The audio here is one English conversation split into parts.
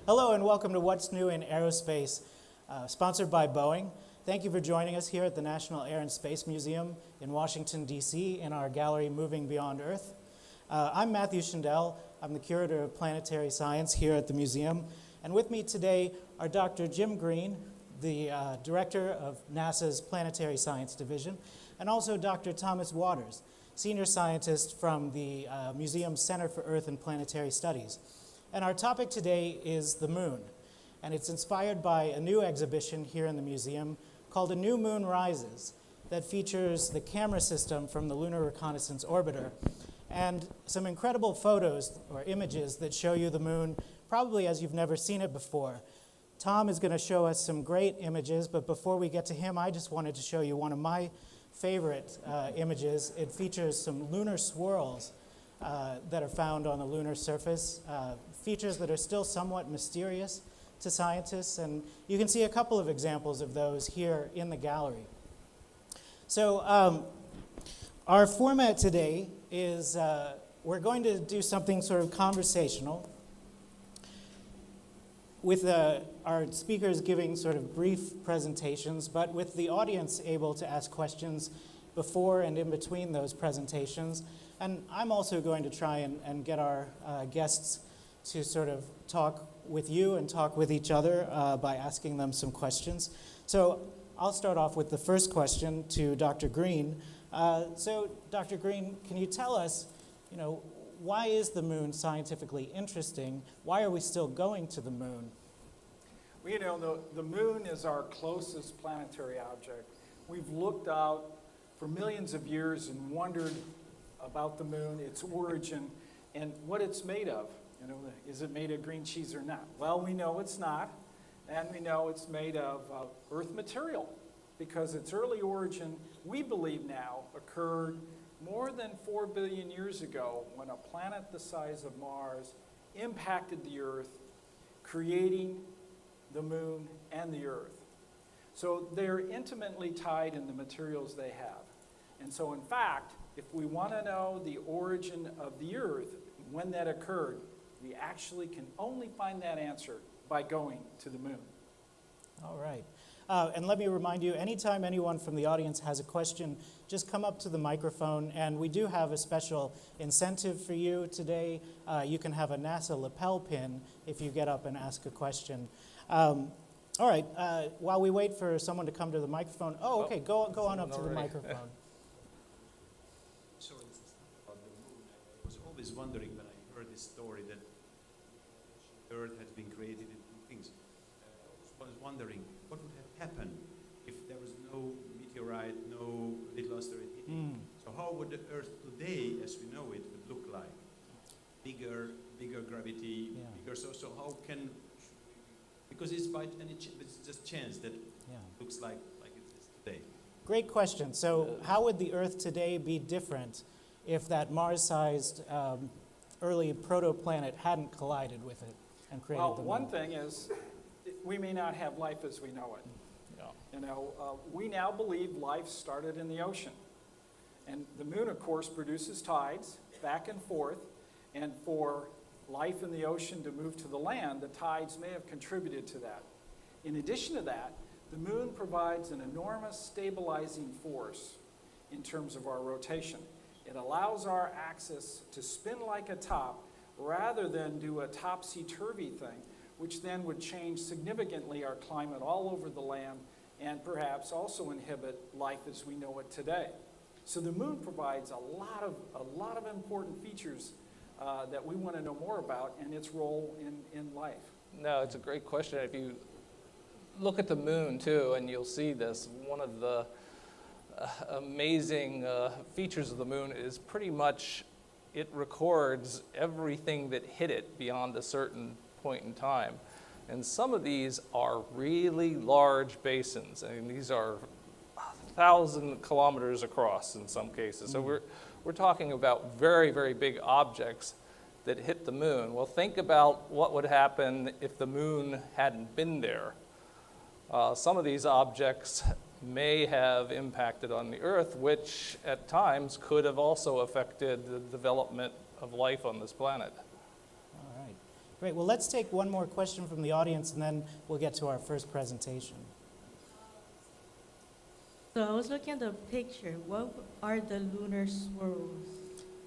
Hello and welcome to What's New in Aerospace, sponsored by Boeing. Thank you for joining us here at the National Air and Space Museum in Washington, D.C. in our gallery Moving Beyond Earth. I'm Matthew Schindel. I'm the curator of Planetary Science here at the museum. And with me today are Dr. Jim Green, the director of NASA's Planetary Science Division, and also Dr. Thomas Waters, senior scientist from the museum's Center for Earth and Planetary Studies. And our topic today is the moon, and it's inspired by a new exhibition here in the museum called A New Moon Rises that features the camera system from the Lunar Reconnaissance Orbiter and some incredible photos or images that show you the moon probably as you've never seen it before. Tom is going to show us some great images, but before we get to him, I just wanted to show you one of my favorite images. It features some lunar swirls that are found on the lunar surface, features that are still somewhat mysterious to scientists, and you can see a couple of examples of those here in the gallery. So our format today is we're going to do something sort of conversational with our speakers giving sort of brief presentations, but with the audience able to ask questions before and in between those presentations. And I'm also going to try and get our guests to sort of talk with you and talk with each other by asking them some questions. So I'll start off with the first question to Dr. Green. So Dr. Green, can you tell us, why is the moon scientifically interesting? Why are we still going to the moon? Well, the moon is our closest planetary object. We've looked out for millions of years and wondered about the moon, its origin, and what it's made of. Is it made of green cheese or not? Well, we know it's not, and we know it's made of Earth material, because its early origin, we believe now, occurred more than 4 billion years ago when a planet the size of Mars impacted the Earth, creating the moon and the Earth. So they're intimately tied in the materials they have. And so in fact, if we want to know the origin of the Earth, when that occurred, we actually can only find that answer by going to the moon. All right. And let me remind you, anytime anyone from the audience has a question, just come up to the microphone, and we do have a special incentive for you today. You can have a NASA lapel pin if you get up and ask a question. All right, while we wait for someone to come to the microphone, okay, go on up to the microphone. Sorry, this is about the moon. I was always wondering when I heard this story that Earth had been created in two things. I was wondering what would have happened if there was no meteorite, no little asteroid hitting. So how would the Earth today, as we know it, would look like? Bigger gravity, bigger. So how can? Because it's by it's just chance that it looks like it is today. Great question. So how would the Earth today be different if that Mars-sized early protoplanet hadn't collided with it and created the moon? One thing is, we may not have life as we know it. Yeah. We now believe life started in the ocean. And the moon, of course, produces tides back and forth. And for life in the ocean to move to the land, the tides may have contributed to that. In addition to that, the moon provides an enormous stabilizing force in terms of our rotation. It allows our axis to spin like a top rather than do a topsy-turvy thing, which then would change significantly our climate all over the land and perhaps also inhibit life as we know it today. So the moon provides a lot of important features that we want to know more about and its role in life. No, it's a great question. If you look at the moon too, and you'll see this, one of the amazing features of the moon is pretty much it records everything that hit it beyond a certain point in time. And some of these are really large basins. I mean, these are 1,000 kilometers across in some cases. So we're talking about very, very big objects that hit the moon. Well, think about what would happen if the moon hadn't been there. Some of these objects may have impacted on the Earth, which at times could have also affected the development of life on this planet. All right. Great. Well, let's take one more question from the audience, and then we'll get to our first presentation. So I was looking at the picture. What are the lunar swirls?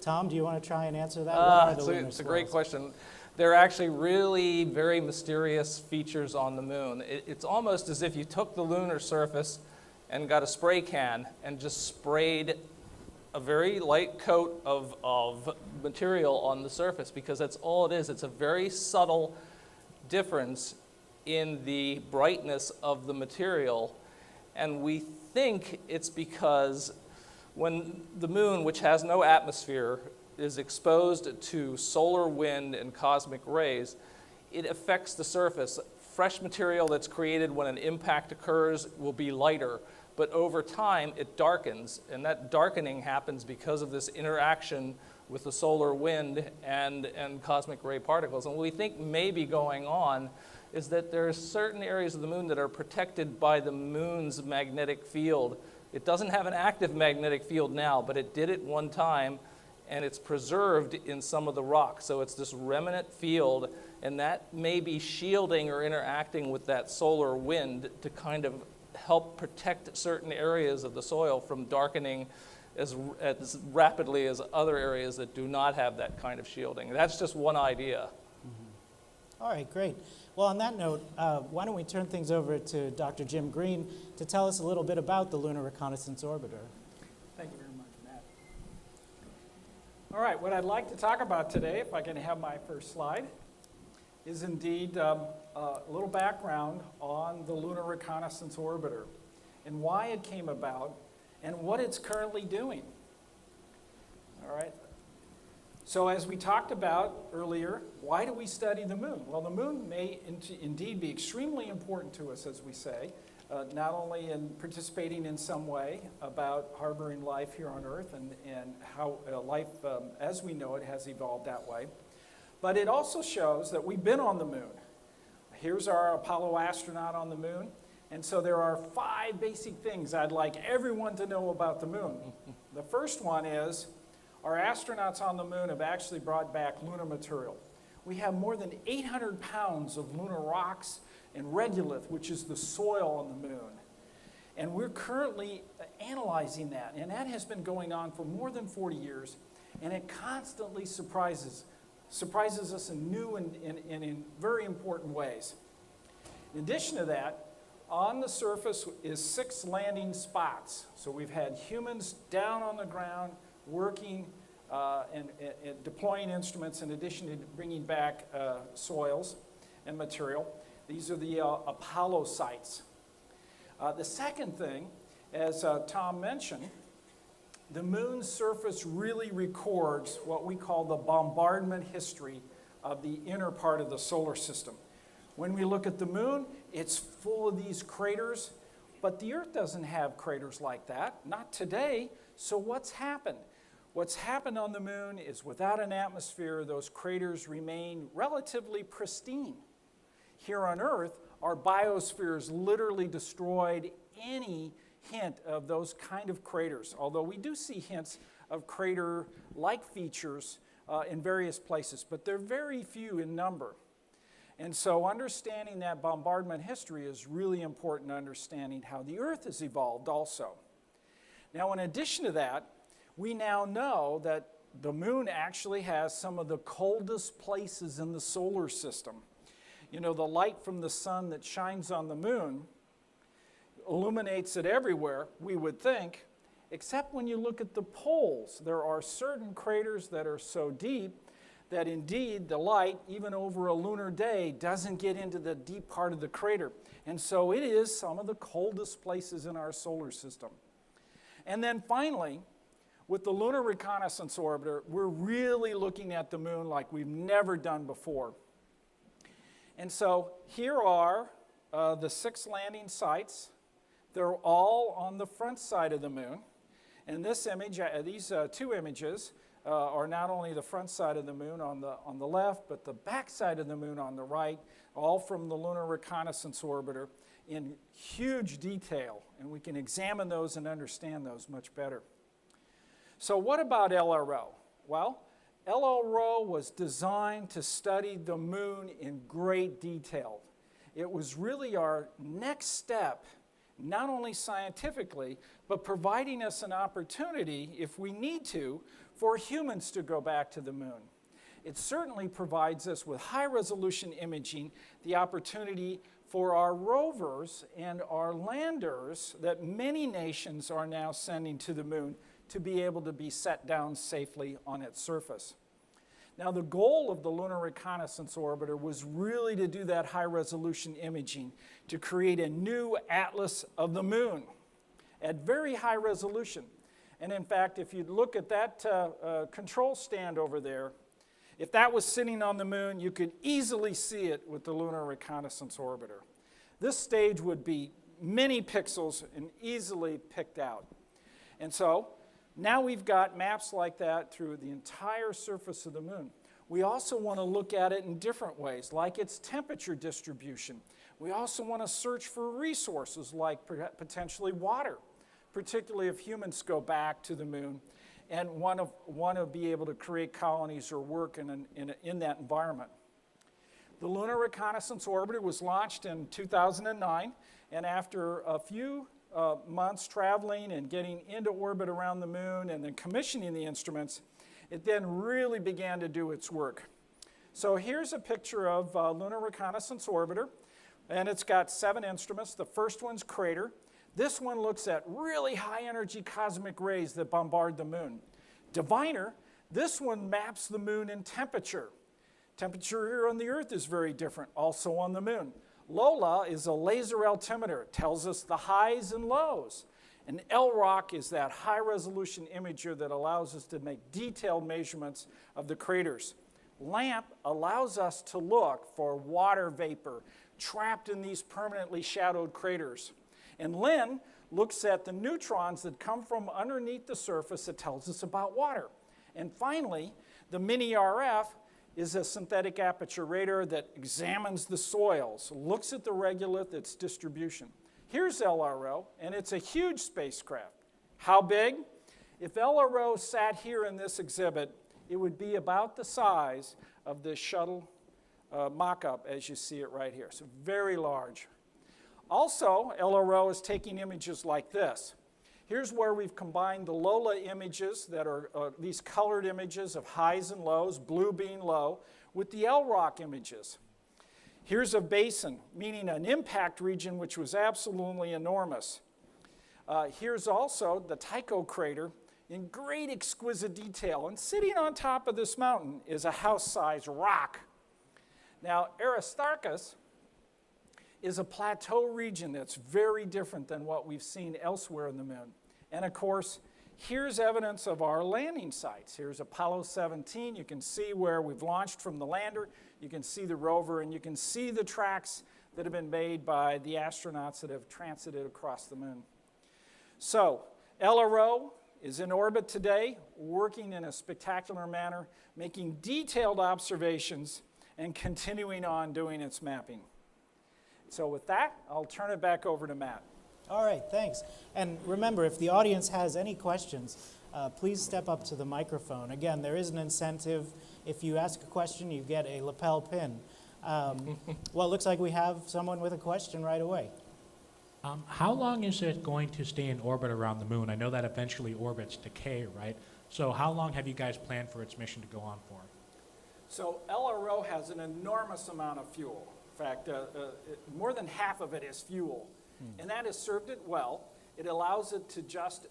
Tom, do you want to try and answer that? What are the lunar It's a great swirls? question. They're actually really very mysterious features on the moon. It's almost as if you took the lunar surface and got a spray can and just sprayed a very light coat of material on the surface, because that's all it is. It's a very subtle difference in the brightness of the material. And we think it's because when the moon, which has no atmosphere, is exposed to solar wind and cosmic rays, it affects the surface. Fresh material that's created when an impact occurs will be lighter, but over time it darkens, and that darkening happens because of this interaction with the solar wind and cosmic ray particles. And what we think may be going on is that there are certain areas of the moon that are protected by the moon's magnetic field. It doesn't have an active magnetic field now, but it did at one time, and it's preserved in some of the rock. So it's this remnant field, and that may be shielding or interacting with that solar wind to kind of help protect certain areas of the soil from darkening as rapidly as other areas that do not have that kind of shielding. That's just one idea. All right, great. Well, on that note, why don't we turn things over to Dr. Jim Green to tell us a little bit about the Lunar Reconnaissance Orbiter. Thank you very much, Matt. All right, what I'd like to talk about today, if I can have my first slide, is indeed a little background on the Lunar Reconnaissance Orbiter and why it came about and what it's currently doing. All right. So as we talked about earlier, why do we study the moon? Well, the moon may indeed be extremely important to us, as we say, not only in participating in some way about harboring life here on Earth and how life as we know it has evolved that way, but it also shows that we've been on the moon. Here's our Apollo astronaut on the moon. And so there are 5 basic things I'd like everyone to know about the moon. The first one is our astronauts on the moon have actually brought back lunar material. We have more than 800 pounds of lunar rocks and regolith, which is the soil on the moon. And we're currently analyzing that. And that has been going on for more than 40 years. And it constantly surprises us in new and in very important ways. In addition to that, on the surface is 6 landing spots. So we've had humans down on the ground working and deploying instruments in addition to bringing back soils and material. These are the Apollo sites. The second thing, as Tom mentioned, the moon's surface really records what we call the bombardment history of the inner part of the solar system. When we look at the moon, it's full of these craters, but the Earth doesn't have craters like that, not today. So what's happened? What's happened on the moon is without an atmosphere, those craters remain relatively pristine. Here on Earth, our biosphere has literally destroyed any hint of those kind of craters, although we do see hints of crater-like features in various places, but they're very few in number. And so understanding that bombardment history is really important to understanding how the Earth has evolved also. Now, in addition to that, we now know that the moon actually has some of the coldest places in the solar system. You know, the light from the sun that shines on the moon illuminates it everywhere, we would think, except when you look at the poles. There are certain craters that are so deep that indeed the light, even over a lunar day, doesn't get into the deep part of the crater. And so it is some of the coldest places in our solar system. And then finally, with the Lunar Reconnaissance Orbiter, we're really looking at the moon like we've never done before. And so here are the 6 landing sites. They're all on the front side of the moon. And this image, these 2 images are not only the front side of the moon on the left, but the back side of the moon on the right, all from the Lunar Reconnaissance Orbiter in huge detail. And we can examine those and understand those much better. So what about LRO? Well, LRO was designed to study the moon in great detail. It was really our next step, not only scientifically, but providing us an opportunity, if we need to, for humans to go back to the moon. It certainly provides us with high-resolution imaging, the opportunity for our rovers and our landers that many nations are now sending to the moon to be able to be set down safely on its surface. Now, the goal of the Lunar Reconnaissance Orbiter was really to do that high-resolution imaging, to create a new atlas of the moon at very high resolution. And in fact, if you look at that control stand over there, if that was sitting on the moon, you could easily see it with the Lunar Reconnaissance Orbiter. This stage would be many pixels and easily picked out. And so, now we've got maps like that through the entire surface of the moon. We also want to look at it in different ways, like its temperature distribution. We also want to search for resources like potentially water, particularly if humans go back to the moon and want to be able to create colonies or work in that environment. The Lunar Reconnaissance Orbiter was launched in 2009, and after a few months traveling and getting into orbit around the moon and then commissioning the instruments, it then really began to do its work. So here's a picture of Lunar Reconnaissance Orbiter, and it's got 7 instruments. The first one's Crater. This one looks at really high-energy cosmic rays that bombard the moon. Diviner, this one maps the moon in temperature. Temperature here on the Earth is very different, also on the moon. Lola is a laser altimeter. It tells us the highs and lows. And LROC is that high-resolution imager that allows us to make detailed measurements of the craters. LAMP allows us to look for water vapor trapped in these permanently shadowed craters. And LIN looks at the neutrons that come from underneath the surface that tells us about water. And finally, the Mini-RF is a synthetic aperture radar that examines the soils, looks at the regolith, its distribution. Here's LRO, and it's a huge spacecraft. How big? If LRO sat here in this exhibit, it would be about the size of this shuttle mock-up as you see it right here. So very large. Also, LRO is taking images like this. Here's where we've combined the Lola images that are these colored images of highs and lows, blue being low, with the LROC images. Here's a basin, meaning an impact region which was absolutely enormous. Here's also the Tycho crater in great exquisite detail. And sitting on top of this mountain is a house-sized rock. Now, Aristarchus is a plateau region that's very different than what we've seen elsewhere in the moon. And of course, here's evidence of our landing sites. Here's Apollo 17. You can see where we've launched from the lander. You can see the rover, and you can see the tracks that have been made by the astronauts that have transited across the moon. So, LRO is in orbit today, working in a spectacular manner, making detailed observations, and continuing on doing its mapping. So with that, I'll turn it back over to Matt. All right, thanks. And remember, if the audience has any questions, please step up to the microphone. Again, there is an incentive. If you ask a question, you get a lapel pin. Well, it looks like we have someone with a question right away. How long is it going to stay in orbit around the moon? I know that eventually orbits decay, right? So how long have you guys planned for its mission to go on for? So LRO has an enormous amount of fuel. In fact, more than half of it is fuel. And that has served it well. It allows it to adjust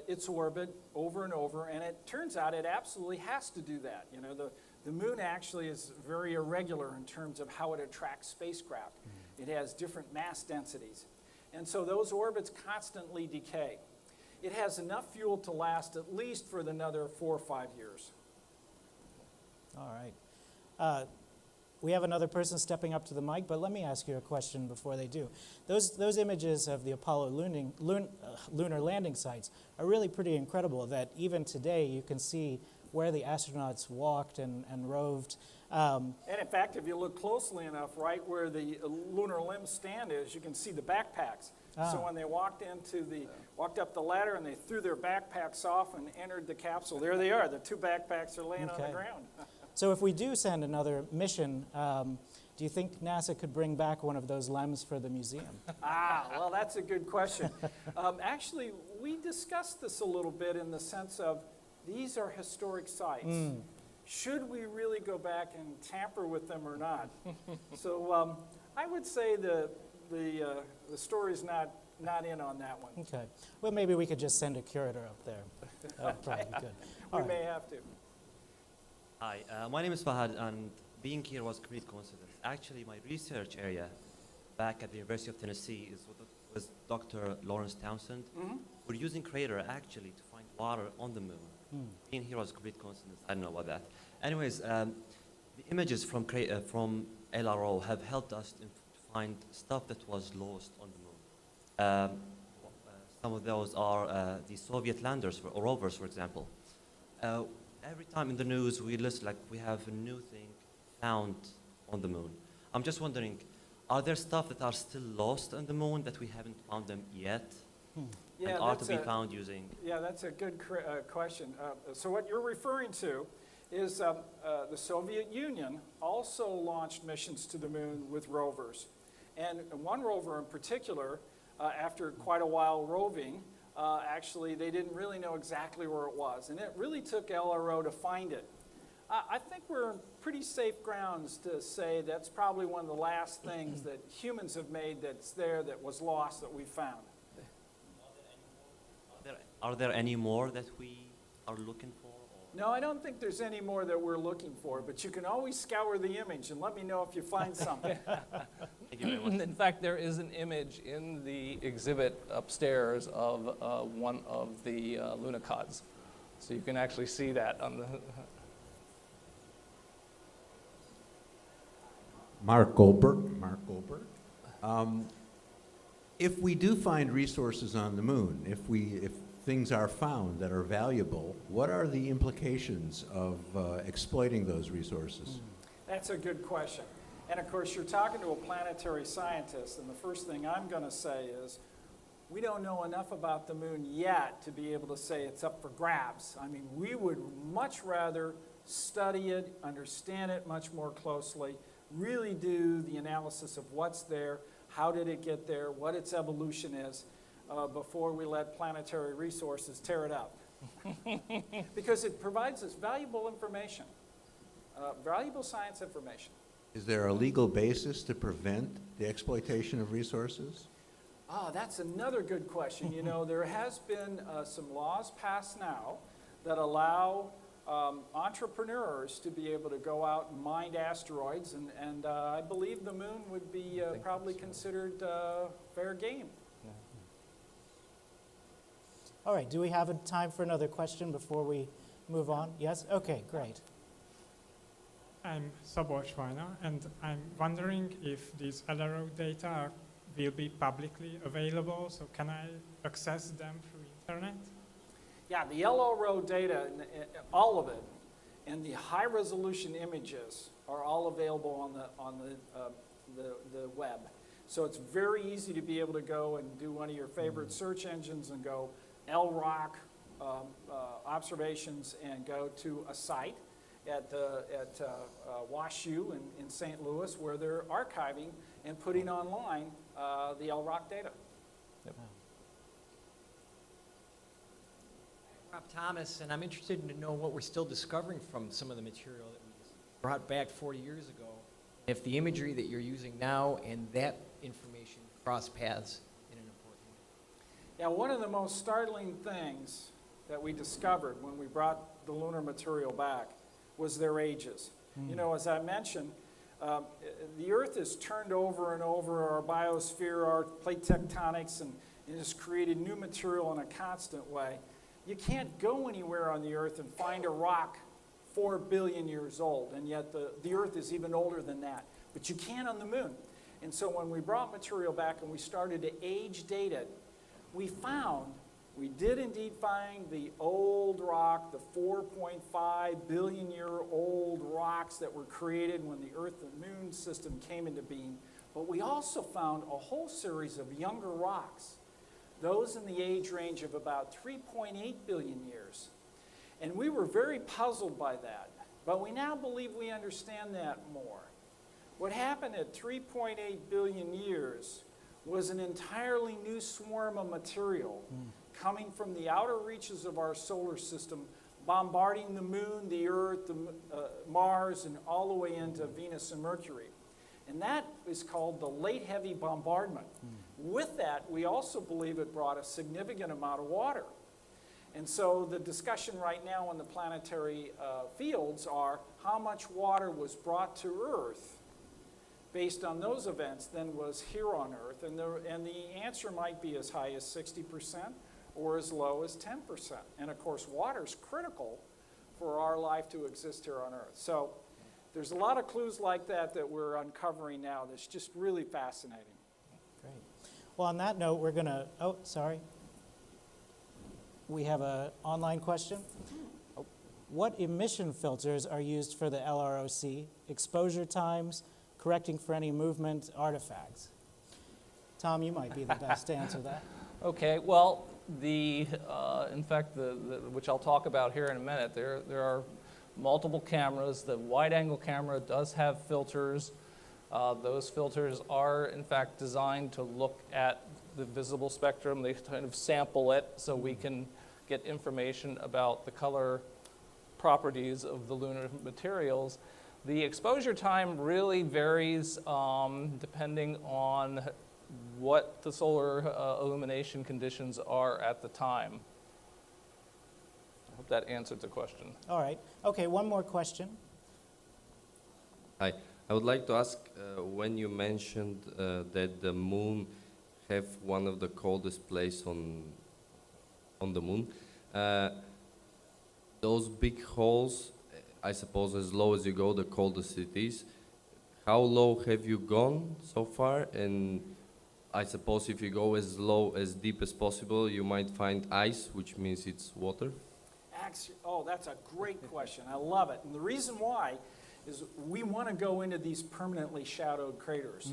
its orbit over and over, and it turns out it absolutely has to do that. You know, the moon actually is very irregular in terms of how it attracts spacecraft. It has different mass densities. And so those orbits constantly decay. It has enough fuel to last at least for another 4 or 5 years. All right. We have another person stepping up to the mic, but let me ask you a question before they do. Those images of the Apollo lunar landing sites are really pretty incredible, that even today you can see where the astronauts walked and roved. And in fact, if you look closely enough, right where the lunar limb stand is, you can see the backpacks. So when they walked into the walked up the ladder, and they threw their backpacks off and entered the capsule. There they are. The two backpacks are laying on the Okay. ground. So if we do send another mission, do you think NASA could bring back one of those LEMs for the museum? Well, that's a good question. Actually, we discussed this a little bit in the sense of these are historic sites. Should we really go back and tamper with them or not? So I would say the story's not in on that one. Okay. Well, maybe we could just send a curator up there. That would probably be good. We All right. may have to. Hi, my name is Fahad, and being here was a great coincidence. Actually, my research area back at the University of Tennessee is with Dr. Lawrence Townsend. We're using Crater actually to find water on the moon. Being here was a great coincidence. I don't know about that. Anyways, the images from LRO have helped us to find stuff that was lost on the moon. Some of those are the Soviet landers or rovers, for example. Every time in the news we list like we have a new thing found on the moon. I'm just wondering, are there stuff that are still lost on the moon that we haven't found them yet? Yeah, and are to that's be a- found using? Yeah, that's a good question. So what you're referring to is the Soviet Union also launched missions to the moon with rovers. And one rover in particular, after quite a while roving, actually they didn't really know exactly where it was. And it really took LRO to find it. I think we're in pretty safe grounds to say that's probably one of the last things that humans have made that's there that was lost that we found. Are there any more that we are looking for? Or? No, I don't think there's any more that we're looking for, but you can always scour the image and let me know if you find something. Thank you very much. In fact, there is an image in the exhibit upstairs of one of the lunicods. So you can actually see that on the... Mark Goldberg. If we do find resources on the moon, if things are found that are valuable, what are the implications of exploiting those resources? That's a good question. And of course, you're talking to a planetary scientist, and the first thing I'm going to say is, we don't know enough about the moon yet to be able to say it's up for grabs. I mean, we would much rather study it, understand it much more closely, really do the analysis of what's there, how did it get there, what its evolution is, before we let planetary resources tear it up. Because it provides us valuable information, valuable science information. Is there a legal basis to prevent the exploitation of resources? That's another good question. You know, there has been some laws passed now that allow entrepreneurs to be able to go out and mine asteroids, and I believe the moon would be probably considered fair game. All right, do we have a time for another question before we move on? Yes? Okay, great. I'm Szabolcs Vajna, and I'm wondering if these LRO data will be publicly available, so can I access them through internet? Yeah, the LRO data, all of it, and the high-resolution images are all available on the web. So it's very easy to be able to go and do one of your favorite search engines and go LROC observations and go to a site at WashU in St. Louis where they're archiving and putting online the LROC data. Rob Thomas, and I'm interested to know what we're still discovering from some of the material that we brought back 40 years ago. If the imagery that you're using now and that information cross paths in an important way. Yeah, one of the most startling things that we discovered when we brought the lunar material back was their ages. You know, as I mentioned, the Earth has turned over and over our biosphere, our plate tectonics, and has created new material in a constant way. You can't go anywhere on the Earth and find a rock 4 billion years old, and yet the Earth is even older than that. But you can on the moon. And so when we brought material back and we started to age date it, we did indeed find the old rock, the 4.5 billion year old rocks that were created when the Earth and Moon system came into being. But we also found a whole series of younger rocks those in the age range of about 3.8 billion years. And we were very puzzled by that, but we now believe we understand that more. What happened at 3.8 billion years was an entirely new swarm of material coming from the outer reaches of our solar system, bombarding the moon, the Earth, Mars, and all the way into Venus and Mercury. And that is called the late heavy bombardment. With that, we also believe it brought a significant amount of water. And so the discussion right now in the planetary fields are how much water was brought to Earth based on those events than was here on Earth. And the answer might be as high as 60% or as low as 10%. And of course, water is critical for our life to exist here on Earth. So there's a lot of clues like that that we're uncovering now that's just really fascinating. Great. Well, on that note, we're going to, oh, sorry. We have an online question. What emission filters are used for the LROC? Exposure times, correcting for any movement artifacts? Tom, you might be the best to answer that. Okay, well, in fact, which I'll talk about here in a minute, there are multiple cameras. The wide-angle camera does have filters. Those filters are, in fact, designed to look at the visible spectrum. They kind of sample it so we can get information about the color properties of the lunar materials. The exposure time really varies depending on what the solar illumination conditions are at the time. I hope that answered the question. All right. Okay, one more question. Hi. I would like to ask, when you mentioned that the moon have one of the coldest places on the moon, those big holes, I suppose as low as you go, the coldest it is. How low have you gone so far? And I suppose if you go as low, as deep as possible, you might find ice, which means it's water. Actually, oh, that's a great question. I love it. And the reason why is we want to go into these permanently shadowed craters.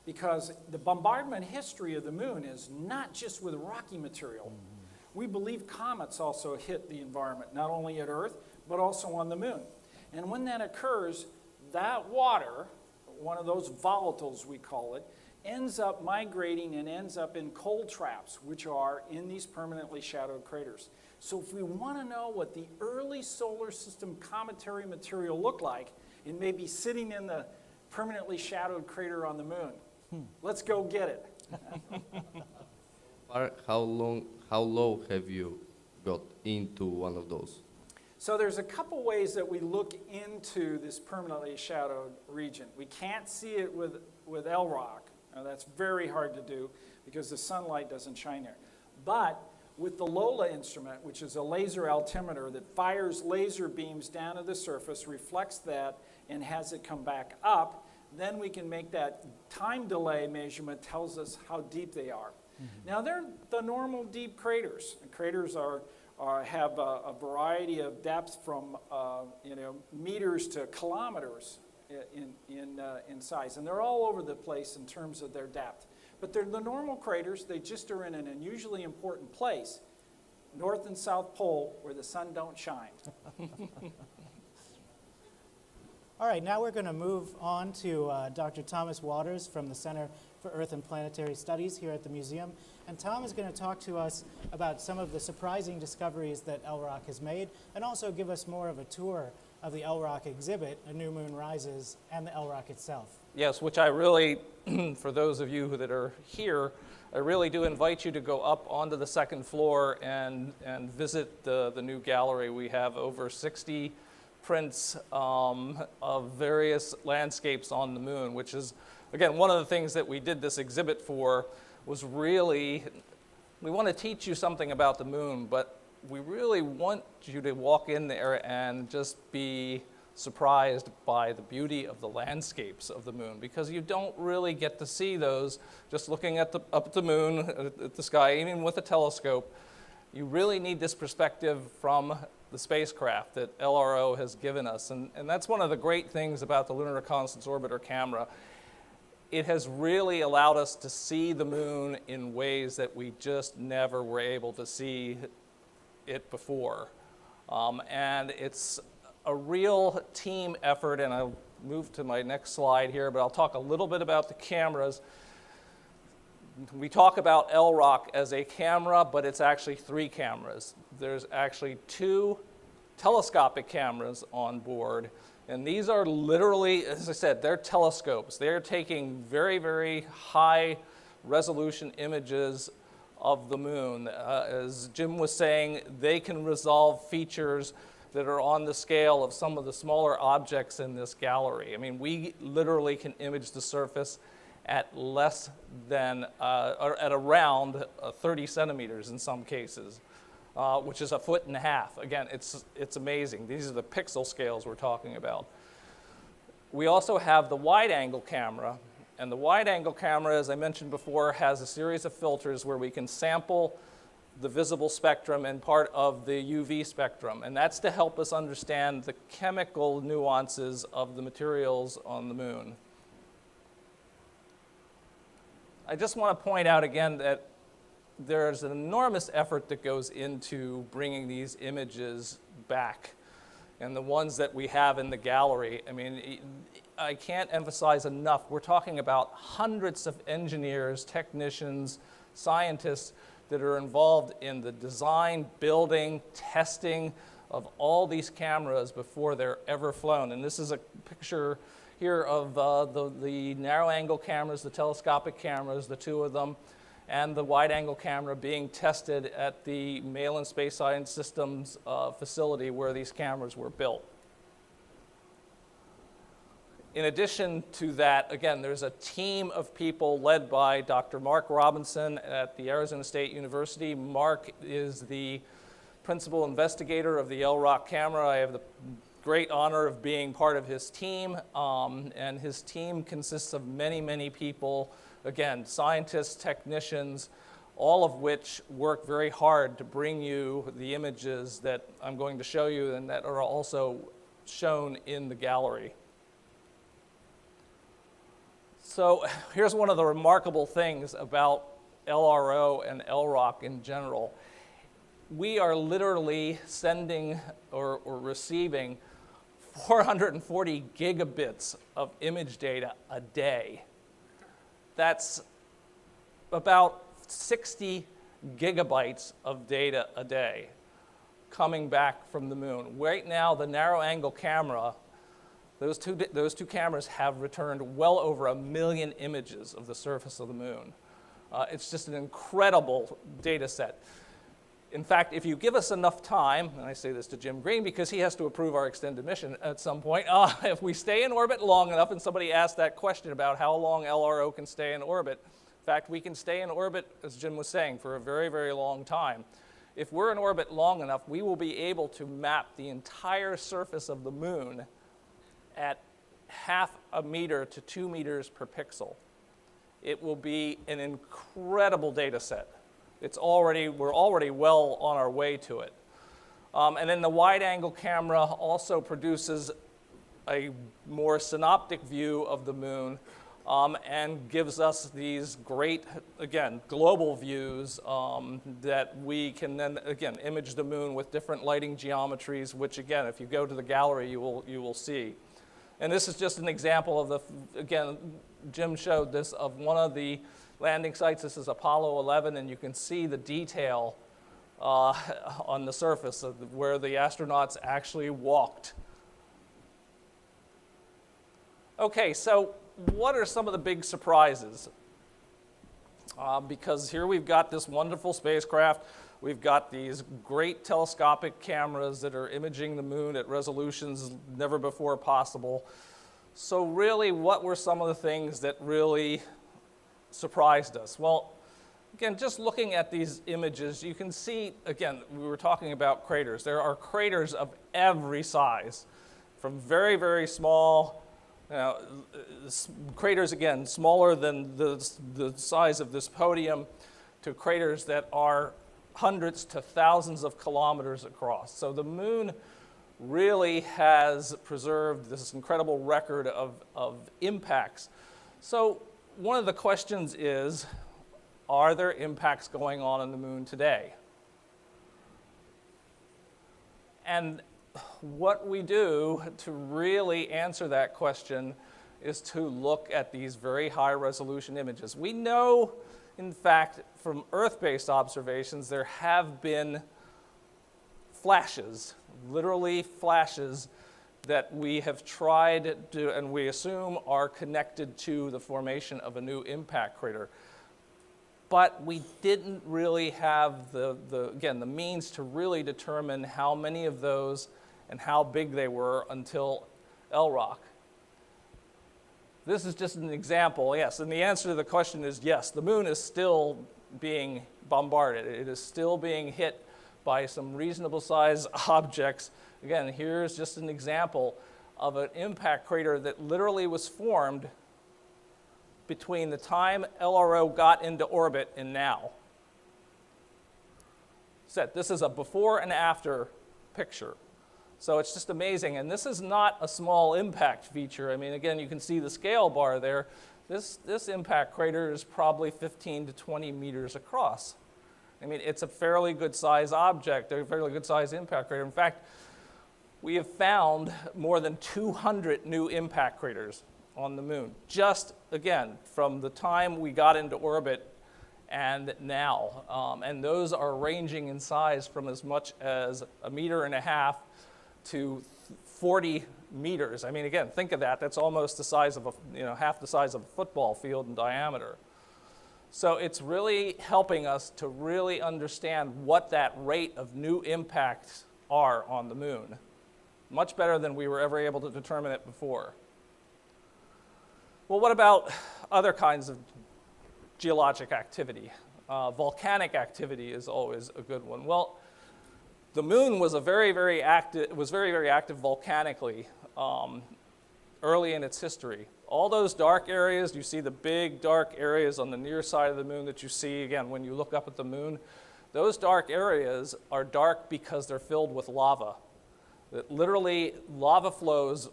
Because the bombardment history of the moon is not just with rocky material. We believe comets also hit the environment, not only at Earth, but also on the moon. And when that occurs, that water, one of those volatiles we call it, ends up migrating and ends up in cold traps, which are in these permanently shadowed craters. So if we want to know what the early solar system cometary material looked like, it may be sitting in the permanently shadowed crater on the moon. Let's go get it. How low have you got into one of those? So there's a couple ways that we look into this permanently shadowed region. We can't see it with LROC. Now that's very hard to do because the sunlight doesn't shine there. But with the LOLA instrument, which is a laser altimeter that fires laser beams down to the surface, reflects that, and has it come back up, then we can make that time delay measurement, tells us how deep they are. Now they're the normal deep craters. And craters have a variety of depth from meters to kilometers in size, and they're all over the place in terms of their depth. But they're the normal craters. They just are in an unusually important place, North and South Pole, where the sun don't shine. All right, now we're going to move on to Dr. Thomas Waters from the Center for Earth and Planetary Studies here at the museum. And Tom is going to talk to us about some of the surprising discoveries that LROC has made, and also give us more of a tour of the LROC exhibit, A New Moon Rises, and the LROC itself. Yes, which I really, for those of you that are here, I really do invite you to go up onto the second floor and visit the new gallery. We have over 60 prints of various landscapes on the moon, which is, again, one of the things that we did this exhibit for was really, we want to teach you something about the moon, but we really want you to walk in there and just be surprised by the beauty of the landscapes of the moon, because you don't really get to see those just looking at up at the moon, at the sky, even with a telescope. You really need this perspective from the spacecraft that LRO has given us, and that's one of the great things about the Lunar Reconnaissance Orbiter Camera. it has really allowed us to see the moon in ways that we just never were able to see it before. And it's a real team effort, and I'll move to my next slide here, but I'll talk a little bit about the cameras. We talk about LROC as a camera, but it's actually 3 cameras. There's actually 2 telescopic cameras on board, and these are literally, as I said, they're telescopes. They're taking very, very high resolution images of the moon. As Jim was saying, they can resolve features that are on the scale of some of the smaller objects in this gallery. I mean, we literally can image the surface at less than, or at around 30 centimeters in some cases, which is 1.5 feet. Again, it's amazing. These are the pixel scales we're talking about. We also have the wide-angle camera, and the wide-angle camera, as I mentioned before, has a series of filters where we can sample the visible spectrum and part of the UV spectrum, and that's to help us understand the chemical nuances of the materials on the moon. I just want to point out again that there's an enormous effort that goes into bringing these images back. And the ones that we have in the gallery, I mean, I can't emphasize enough, we're talking about hundreds of engineers, technicians, scientists that are involved in the design, building, testing of all these cameras before they're ever flown. And this is a picture here of the narrow-angle cameras, the telescopic cameras, the 2 of them, and the wide-angle camera being tested at the Malin Space Science Systems facility where these cameras were built. In addition to that, again, there's a team of people led by Dr. Mark Robinson at the Arizona State University. Mark is the principal investigator of the LROC camera. I have the great honor of being part of his team, and his team consists of many, many people, again, scientists, technicians, all of which work very hard to bring you the images that I'm going to show you and that are also shown in the gallery. So here's one of the remarkable things about LRO and LROC in general. We are literally sending or receiving 440 gigabits of image data a day. That's about 60 gigabytes of data a day coming back from the moon. Right now, the narrow-angle camera, those two cameras have returned well over 1 million images of the surface of the moon. It's just an incredible data set. In fact, if you give us enough time, and I say this to Jim Green because he has to approve our extended mission at some point, if we stay in orbit long enough, and somebody asked that question about how long LRO can stay in orbit, in fact, we can stay in orbit, as Jim was saying, for a very, very long time. If we're in orbit long enough, we will be able to map the entire surface of the moon at 0.5 meter to 2 meters per pixel. It will be an incredible data set. We're already well on our way to it. And then the wide-angle camera also produces a more synoptic view of the moon and gives us these great, again, global views that we can then, again, image the moon with different lighting geometries, which, again, if you go to the gallery, you will see. And this is just an example of again, Jim showed this of one of the landing sites. This is Apollo 11, and you can see the detail on the surface of where the astronauts actually walked. Okay, so what are some of the big surprises? Because here we've got this wonderful spacecraft. We've got these great telescopic cameras that are imaging the moon at resolutions never before possible. So really, what were some of the things that really surprised us? Well, again, just looking at these images, you can see, again, we were talking about craters. There are craters of every size, from very, very small, craters, again, smaller than the size of this podium, to craters that are hundreds to thousands of kilometers across. So the moon really has preserved this incredible record of impacts. So one of the questions is, are there impacts going on the moon today? And what we do to really answer that question is to look at these very high resolution images. We know, in fact, from Earth-based observations, there have been flashes, literally flashes, that we have tried to, and we assume are connected to the formation of a new impact crater. But we didn't really have the means to really determine how many of those and how big they were until LROC. This is just an example, yes, and the answer to the question is yes, the moon is still being bombarded. It is still being hit by some reasonable size objects. Again, here's just an example of an impact crater that literally was formed between the time LRO got into orbit and now. This is a before and after picture. So it's just amazing. And this is not a small impact feature. I mean, again, you can see the scale bar there. This impact crater is probably 15 to 20 meters across. I mean, it's a fairly good size object, a fairly good size impact crater. In fact, we have found more than 200 new impact craters on the moon, just, again, from the time we got into orbit and now. And those are ranging in size from as much as 1.5 meters to 40 meters. I mean, again, think of that. That's almost the size of half the size of a football field in diameter. So it's really helping us to really understand what that rate of new impacts are on the moon. Much better than we were ever able to determine it before. Well, what about other kinds of geologic activity? Volcanic activity is always a good one. Well, the moon was very, very active volcanically early in its history. All those dark areas, you see the big dark areas on the near side of the moon that you see, again, when you look up at the moon. Those dark areas are dark because they're filled with lava. That literally, lava flows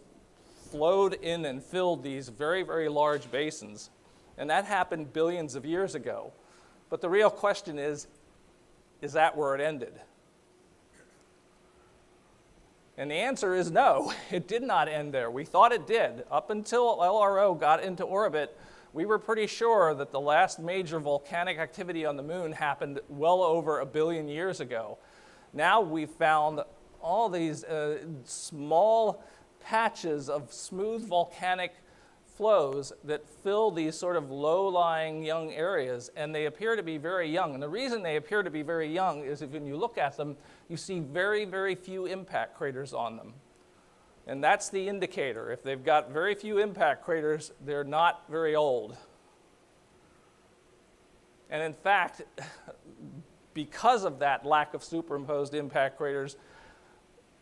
flowed in and filled these very, very large basins. And that happened billions of years ago. But the real question is that where it ended? And the answer is no, it did not end there. We thought it did. Up until LRO got into orbit, we were pretty sure that the last major volcanic activity on the moon happened well over 1 billion years ago. Now we've found all these small patches of smooth volcanic flows that fill these sort of low-lying young areas, and they appear to be very young. And the reason they appear to be very young is if when you look at them, you see very, very few impact craters on them. And that's the indicator. If they've got very few impact craters, they're not very old. And in fact, because of that lack of superimposed impact craters,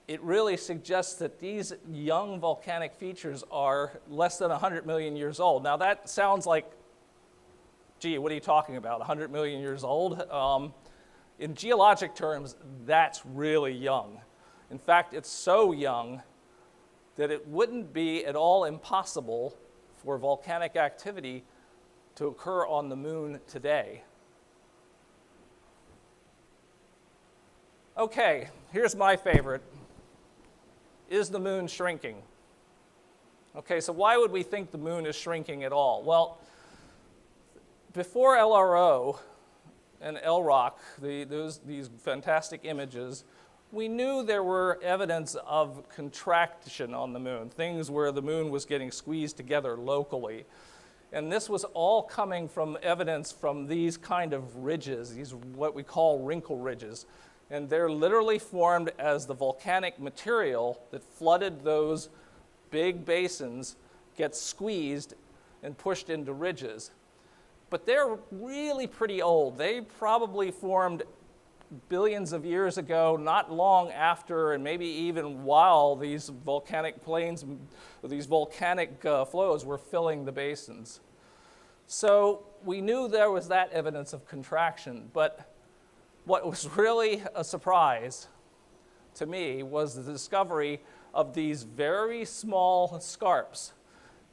it really suggests that these young volcanic features are less than 100 million years old. Now that sounds like, gee, what are you talking about, 100 million years old? In geologic terms, that's really young. In fact, it's so young that it wouldn't be at all impossible for volcanic activity to occur on the moon today. Okay, here's my favorite. Is the moon shrinking? Okay, so why would we think the moon is shrinking at all? Well, before LRO and LROC, these fantastic images, we knew there were evidence of contraction on the moon, things where the moon was getting squeezed together locally. And this was all coming from evidence from these kind of ridges, these what we call wrinkle ridges. And they're literally formed as the volcanic material that flooded those big basins gets squeezed and pushed into ridges. But they're really pretty old. They probably formed billions of years ago, not long after and maybe even while these volcanic plains, these volcanic flows were filling the basins. So we knew there was that evidence of contraction, but what was really a surprise to me was the discovery of these very small scarps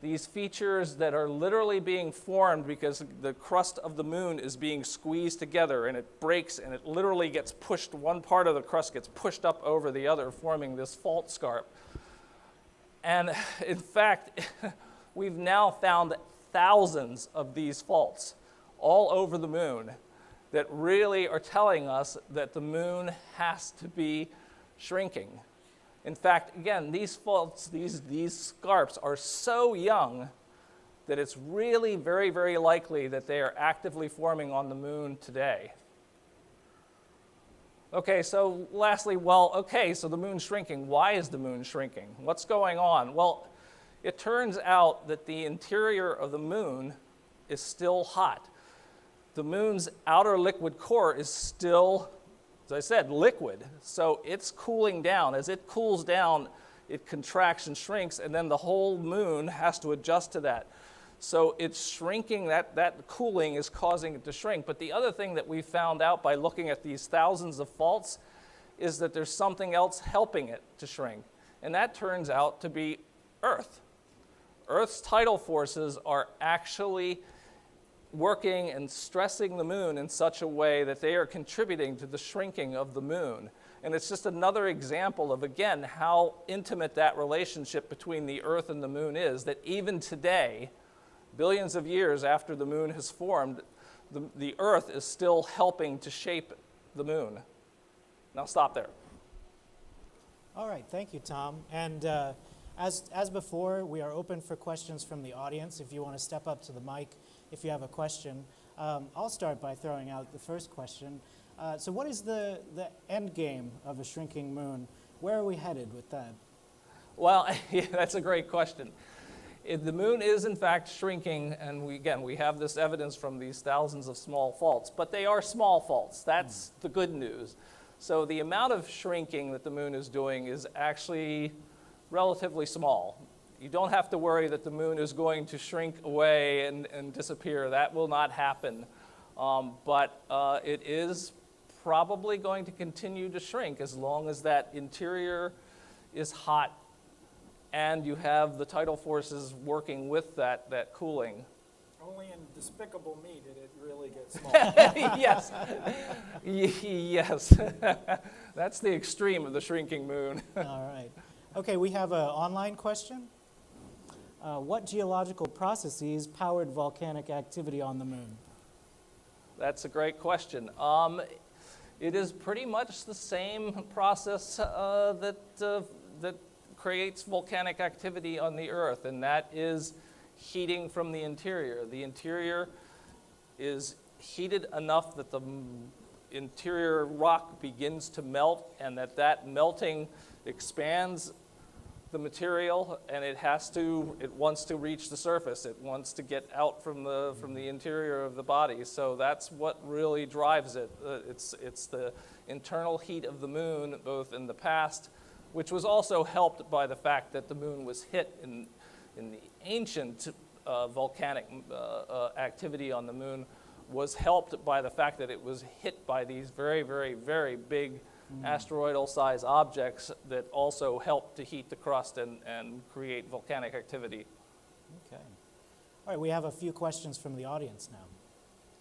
these features that are literally being formed because the crust of the moon is being squeezed together and it breaks and it literally gets pushed, one part of the crust gets pushed up over the other, forming this fault scarp. And in fact, we've now found thousands of these faults all over the moon that really are telling us that the moon has to be shrinking. In fact, again, these faults, these scarps are so young that it's really very, very likely that they are actively forming on the moon today. Okay, so lastly, so the moon's shrinking. Why is the moon shrinking? What's going on? Well, it turns out that the interior of the moon is still hot. The moon's outer liquid core is still, as I said, liquid. So it's cooling down. As it cools down, it contracts and shrinks, and then the whole moon has to adjust to that. So it's shrinking, that cooling is causing it to shrink. But the other thing that we found out by looking at these thousands of faults is that there's something else helping it to shrink. And that turns out to be Earth. Earth's tidal forces are actually working and stressing the moon in such a way that they are contributing to the shrinking of the moon. And it's just another example of, again, how intimate that relationship between the Earth and the moon is, that even today, billions of years after the moon has formed, the Earth is still helping to shape the moon. Now stop there. All right, thank you, Tom. And as before, we are open for questions from the audience. If you want to step up to the mic, if you have a question. I'll start by throwing out the first question. So what is the end game of a shrinking moon? Where are we headed with that? Well, yeah, that's a great question. The moon is in fact shrinking, and we have this evidence from these thousands of small faults, but they are small faults. That's the good news. So the amount of shrinking that the moon is doing is actually relatively small. You don't have to worry that the moon is going to shrink away and disappear. That will not happen. But it is probably going to continue to shrink as long as that interior is hot and you have the tidal forces working with that cooling. Only in Despicable Me did it really get small. Yes. Yes. That's the extreme of the shrinking moon. All right. Okay, we have an online question. What geological processes powered volcanic activity on the moon? That's a great question. It is pretty much the same process that creates volcanic activity on the Earth, and that is heating from the interior. The interior is heated enough that the interior rock begins to melt, and that melting expands the material, and it wants to reach the surface. It wants to get out from the interior of the body. So that's what really drives it. It's the internal heat of the moon, both in the past, which was also helped by the fact that the moon was hit in the ancient volcanic activity on the moon, was helped by the fact that it was hit by these very, very, very big asteroidal-sized objects that also helped to heat the crust and create volcanic activity. Okay. All right, we have a few questions from the audience now.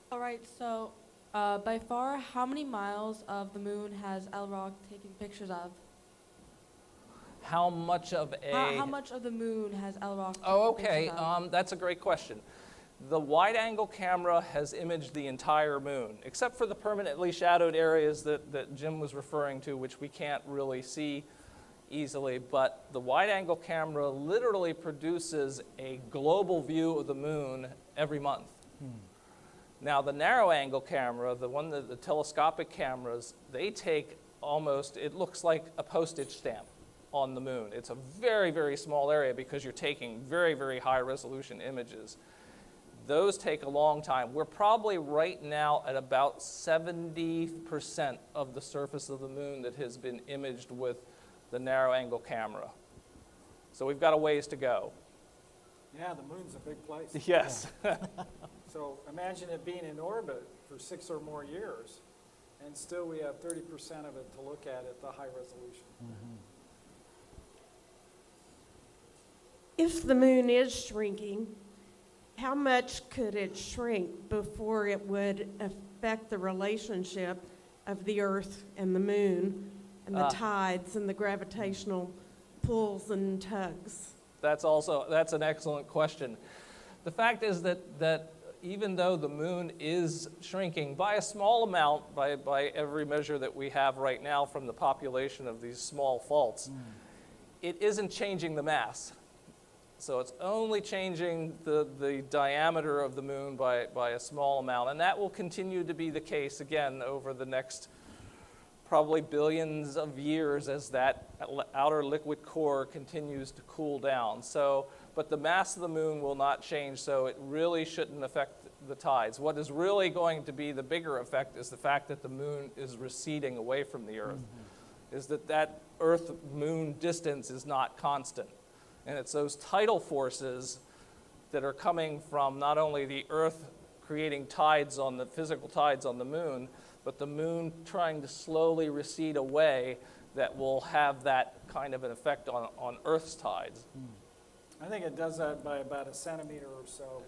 All right, so by far, how many miles of the moon has LROC taken pictures of? How much of How much of the moon has LROC taken Oh, okay. pictures of? That's a great question. The wide-angle camera has imaged the entire moon, except for the permanently shadowed areas that Jim was referring to, which we can't really see easily. But the wide-angle camera literally produces a global view of the moon every month. Now, the narrow-angle camera, the telescopic cameras, they take almost, it looks like a postage stamp on the moon. It's a very, very small area because you're taking very, very high-resolution images. Those take a long time. We're probably right now at about 70% of the surface of the moon that has been imaged with the narrow-angle camera. So we've got a ways to go. Yeah, the moon's a big place. Yes. So imagine it being in orbit for 6 or more years, and still we have 30% of it to look at the high resolution. if the moon is shrinking, how much could it shrink before it would affect the relationship of the Earth and the moon and the tides and the gravitational pulls and tugs? That's an excellent question. The fact is that even though the moon is shrinking by a small amount, by every measure that we have right now from the population of these small faults, it isn't changing the mass. So it's only changing the diameter of the moon by a small amount. And that will continue to be the case, again, over the next probably billions of years as that outer liquid core continues to cool down. So, but the mass of the moon will not change, so it really shouldn't affect the tides. What is really going to be the bigger effect is the fact that the moon is receding away from the Earth, is that Earth-moon distance is not constant. And it's those tidal forces that are coming from not only the Earth creating tides on the physical tides on the moon, but the moon trying to slowly recede away that will have that kind of an effect on Earth's tides. I think it does that by about a centimeter or so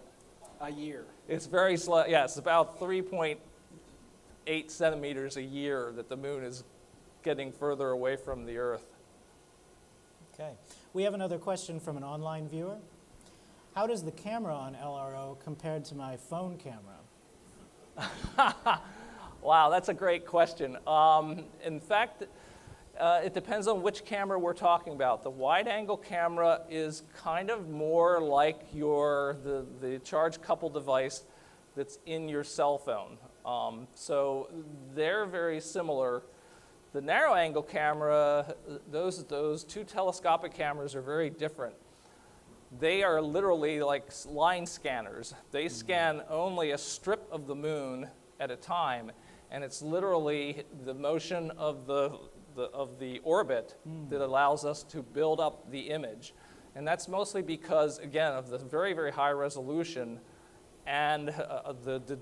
a year. It's very slow. Yeah, it's about 3.8 centimeters a year that the moon is getting further away from the Earth. Okay. We have another question from an online viewer. How does the camera on LRO compare to my phone camera? Wow, that's a great question. In fact, it depends on which camera we're talking about. The wide-angle camera is kind of more like the charge couple device that's in your cell phone. So they're very similar. The narrow-angle camera, those two telescopic cameras are very different. They are literally like line scanners. They scan only a strip of the moon at a time, and it's literally the motion of the orbit that allows us to build up the image. And that's mostly because, again, of the very, very high resolution and the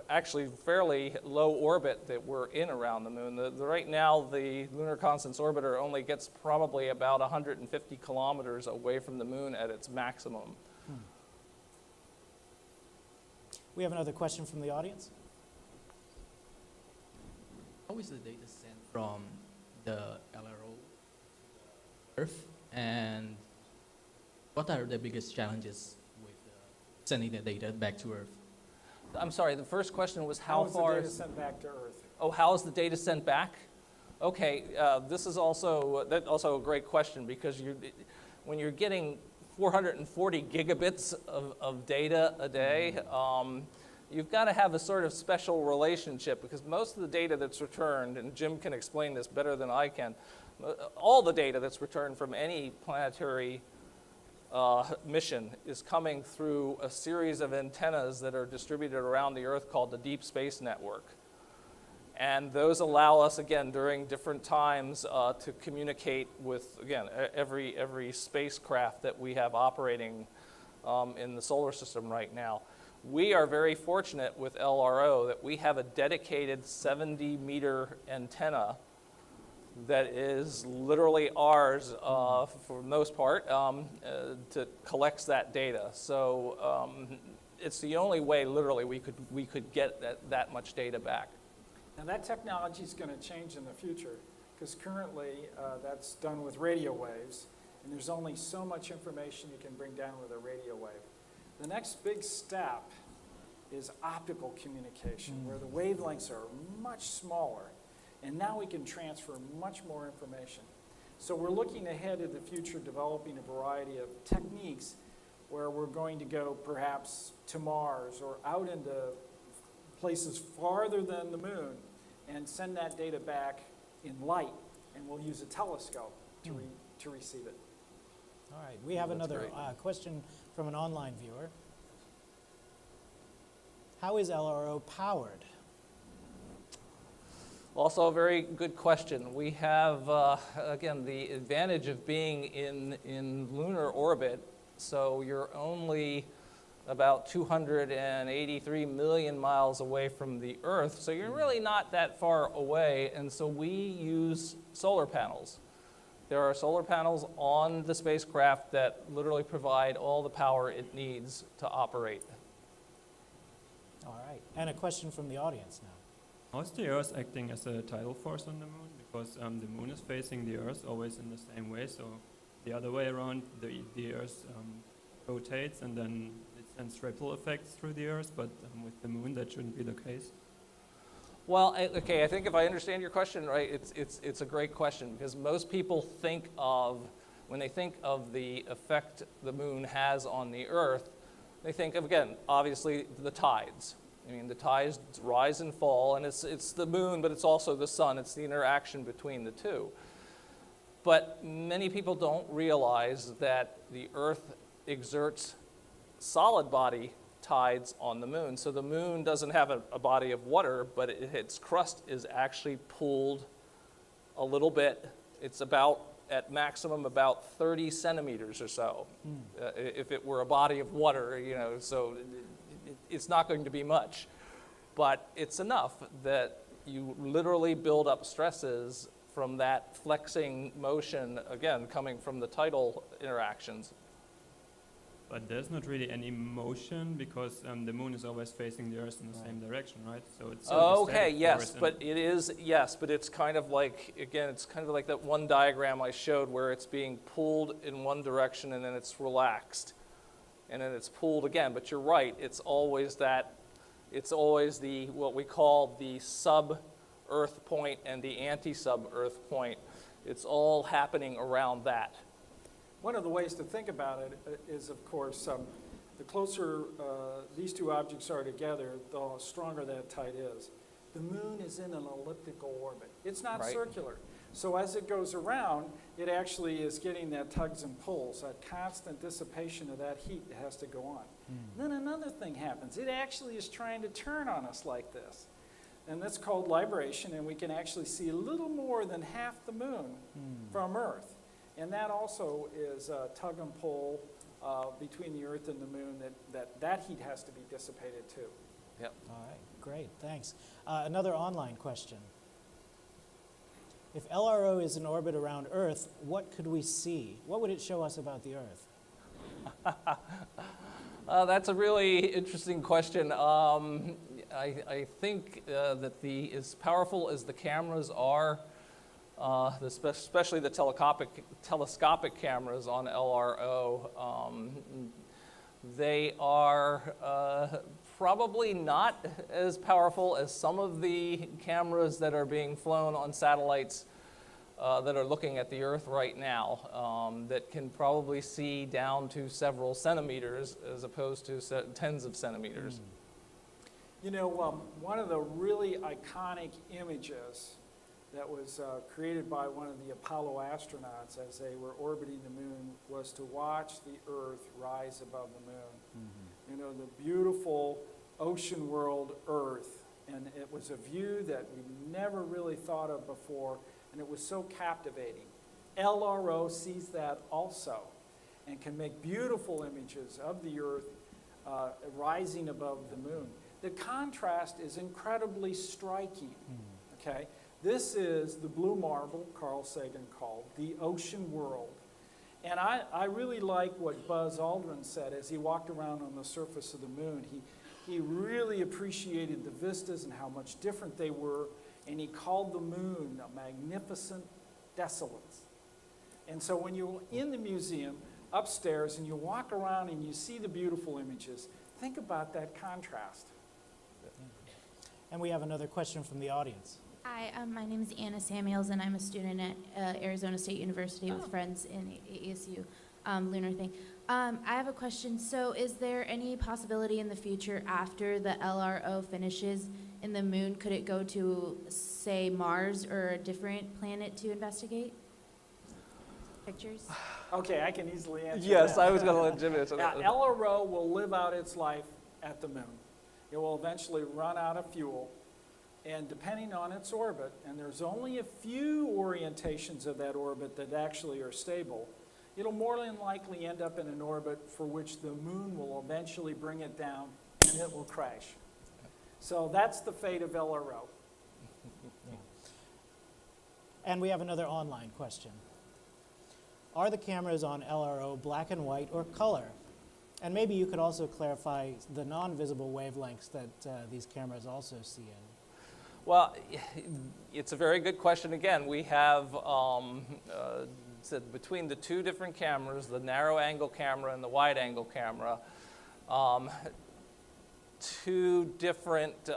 actually fairly low orbit that we're in around the moon. Right now, the Lunar Reconnaissance Orbiter only gets probably about 150 kilometers away from the moon at its maximum. We have another question from the audience. How is the data sent from the LRO Earth, and what are the biggest challenges with sending the data back to Earth? I'm sorry, the first question was how far is the data sent back to Earth? Oh, how is the data sent back? Okay, this is also a great question, because when you're getting 440 gigabits of data a day, you've got to have a sort of special relationship, because most of the data that's returned, and Jim can explain this better than I can, all the data that's returned from any planetary mission is coming through a series of antennas that are distributed around the Earth called the Deep Space Network. And those allow us, again, during different times to communicate with, again, every spacecraft that we have operating in the solar system right now. We are very fortunate with LRO that we have a dedicated 70-meter antenna that is literally ours for the most part to collects that data. So it's the only way, literally, we could get that much data back. Now that technology is going to change in the future, because currently that's done with radio waves, and there's only so much information you can bring down with a radio wave. The next big step is optical communication, where the wavelengths are much smaller, and now we can transfer much more information. So we're looking ahead to the future, developing a variety of techniques where we're going to go perhaps to Mars or out into places farther than the moon and send that data back in light, and we'll use a telescope to receive it. All right, we have another question from an online viewer. How is LRO powered? Also a very good question. We have, again, the advantage of being in lunar orbit, so you're only about 283 million miles away from the Earth, so you're really not that far away, and so we use solar panels. There are solar panels on the spacecraft that literally provide all the power it needs to operate. All right. And a question from the audience now. How's the Earth acting as a tidal force on the moon? Because the moon is facing the Earth always in the same way, so the other way around, the Earth rotates and then it sends ripple effects through the Earth, but with the moon that shouldn't be the case. Well, okay, I think if I understand your question right, it's a great question, because most people think of, when they think of the effect the moon has on the Earth, they think of, again, obviously the tides. I mean, the tides rise and fall, and it's the moon, but it's also the sun. It's the interaction between the two. But many people don't realize that the Earth exerts solid body tides on the moon. So the moon doesn't have a body of water, but its crust is actually pulled a little bit. It's about, at maximum, about 30 centimeters or so. If it were a body of water, you know, so it's not going to be much. But it's enough that you literally build up stresses from that flexing motion, again, coming from the tidal interactions. But there's not really any motion because the moon is always facing the Earth in the same direction, right? So it's okay, yes, but it is, yes, but it's kind of like, again, it's kind of like that one diagram I showed where it's being pulled in one direction and then it's relaxed. And then it's pulled again, but you're right, it's always that, it's always the, what we call the sub-Earth point and the anti-sub-Earth point. It's all happening around that. One of the ways to think about it is, of course, the closer these two objects are together, the stronger that tide is. The moon is in an elliptical orbit. It's not circular. So as it goes around, it actually is getting that tugs and pulls, that constant dissipation of that heat that has to go on. Then another thing happens. It actually is trying to turn on us like this. And that's called libration, and we can actually see a little more than half the moon from Earth. And that also is a tug and pull between the Earth and the moon that heat has to be dissipated too. Yep. All right, great, thanks. Another online question. If LRO is in orbit around Earth, what could we see? What would it show us about the Earth? That's a really interesting question. I think that as powerful as the cameras are, especially the telescopic cameras on LRO, they are probably not as powerful as some of the cameras that are being flown on satellites that are looking at the Earth right now, that can probably see down to several centimeters as opposed to tens of centimeters. You know, one of the really iconic images that was created by one of the Apollo astronauts as they were orbiting the moon was to watch the Earth rise above the moon. You know, the beautiful ocean world Earth. And it was a view that we never really thought of before, and it was so captivating. LRO sees that also and can make beautiful images of the Earth rising above the moon. The contrast is incredibly striking, okay? This is the blue marble, Carl Sagan called, the ocean world. And I really like what Buzz Aldrin said as he walked around on the surface of the moon. He really appreciated the vistas and how much different they were, and he called the moon a magnificent desolate. And so when you're in the museum upstairs and you walk around and you see the beautiful images, think about that contrast. And we have another question from the audience. Hi, my name is Anna Samuels, and I'm a student at Arizona State University with friends in ASU lunar thing. I have a question. So is there any possibility in the future after the LRO finishes in the moon, could it go to, say, Mars or a different planet to investigate? Pictures? Okay, I can easily answer Yes, that. I was going to let Jimmy answer that. LRO will live out its life at the moon. It will eventually run out of fuel. And depending on its orbit, and there's only a few orientations of that orbit that actually are stable, it'll more than likely end up in an orbit for which the moon will eventually bring it down and it will crash. So that's the fate of LRO. And we have another online question. are the cameras on LRO black and white or color? And maybe you could also clarify the non-visible wavelengths that these cameras also see in. Well, it's a very good question. Again, we have said between the two different cameras, the narrow angle camera and the wide angle camera, two different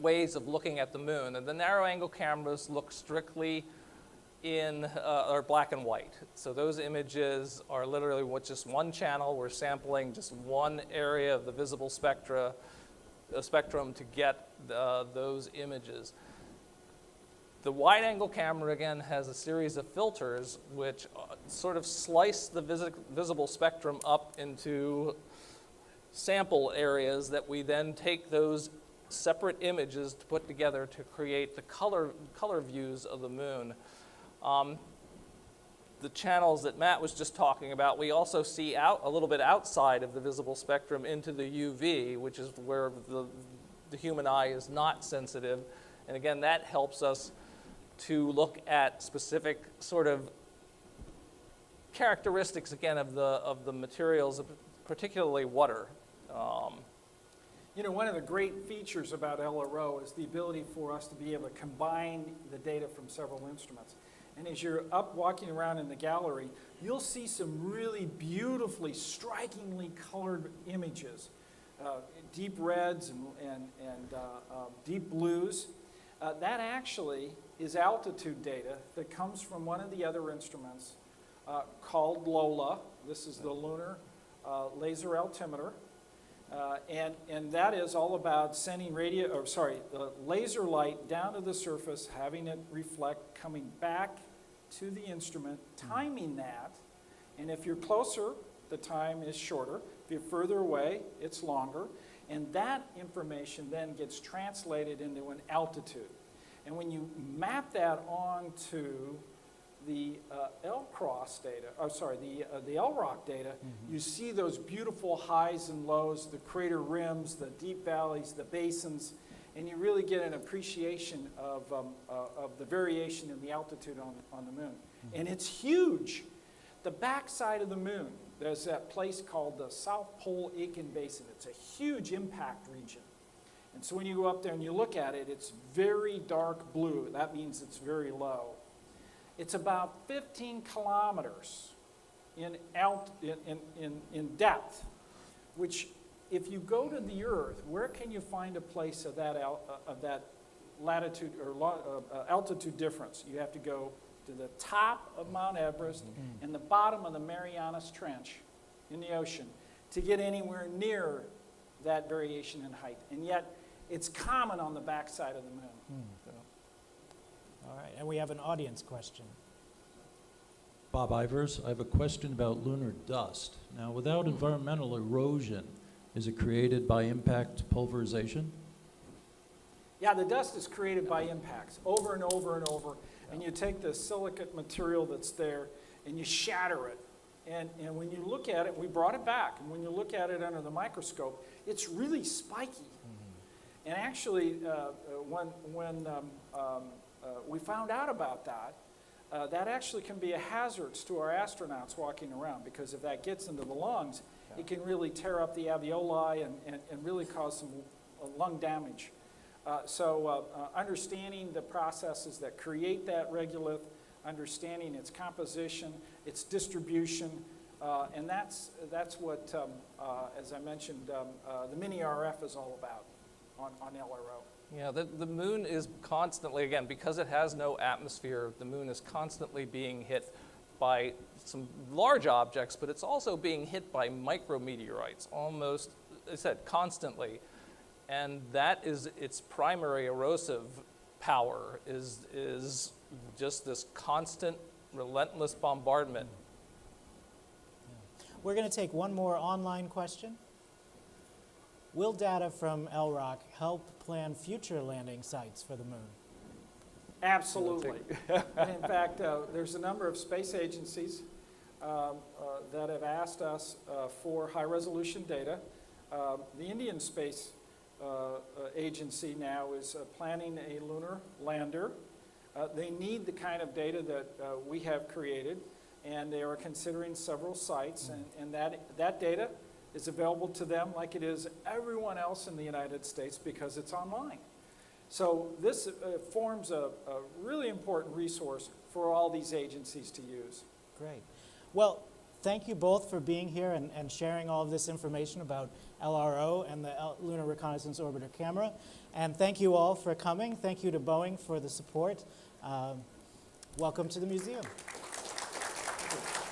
ways of looking at the moon. And the narrow angle cameras look strictly are black and white. So those images are literally just one channel. We're sampling just one area of the visible spectrum to get those images. The wide angle camera, again, has a series of filters which sort of slice the visible spectrum up into sample areas that we then take those separate images to put together to create the color views of the moon. The channels that Matt was just talking about, we also see out a little bit outside of the visible spectrum into the UV, which is where the human eye is not sensitive. And again, that helps us to look at specific sort of characteristics, again, of the materials, particularly water. You know, one of the great features about LRO is the ability for us to be able to combine the data from several instruments. And as you're up walking around in the gallery, you'll see some really beautifully, strikingly colored images, deep reds and deep blues. That actually is altitude data that comes from one of the other instruments called LOLA. This is the Lunar Laser Altimeter. And that is all about sending laser light down to the surface, having it reflect, coming back to the instrument, timing that. And if you're closer, the time is shorter. If you're further away, it's longer. And that information then gets translated into an altitude. And when you map that onto the LROC data, the LROC data, you see those beautiful highs and lows, the crater rims, the deep valleys, the basins, and you really get an appreciation of the variation in the altitude on the moon. And it's huge. The backside of the moon, there's that place called the South Pole Aitken Basin. It's a huge impact region. And so when you go up there and you look at it, it's very dark blue. That means it's very low. It's about 15 kilometers in depth, which if you go to the Earth, where can you find a place of that latitude or altitude difference? You have to go to the top of Mount Everest and the bottom of the Marianas Trench in the ocean to get anywhere near that variation in height. And yet, it's common on the backside of the moon. All right, and we have an audience question. Bob Ivers, I have a question about lunar dust. Now, without environmental erosion, is it created by impact pulverization? Yeah, the dust is created by impacts over and over and over. And you take the silicate material that's there and you shatter it. And when you look at it, we brought it back, and when you look at it under the microscope, it's really spiky. And actually, when we found out about that, that actually can be a hazard to our astronauts walking around, because if that gets into the lungs, it can really tear up the alveoli and really cause some lung damage. So understanding the processes that create that regolith, understanding its composition, its distribution, and that's what, as I mentioned, the mini RF is all about on LRO. Yeah, the moon is constantly, again, because it has no atmosphere, the moon is constantly being hit by some large objects, but it's also being hit by micrometeorites, almost, as I said, constantly. And that is its primary erosive power, is just this constant, relentless bombardment. We're going to take one more online question. Will data from LROC help plan future landing sites for the moon? Absolutely. And in fact, there's a number of space agencies that have asked us for high-resolution data. The Indian Space Agency now is planning a lunar lander. They need the kind of data that we have created, and they are considering several sites, and that data is available to them like it is everyone else in the United States because it's online. So this forms a really important resource for all these agencies to use. Great. Well, thank you both for being here and sharing all of this information about LRO and the Lunar Reconnaissance Orbiter Camera. And thank you all for coming. Thank you to Boeing for the support. Welcome to the museum. Thank you.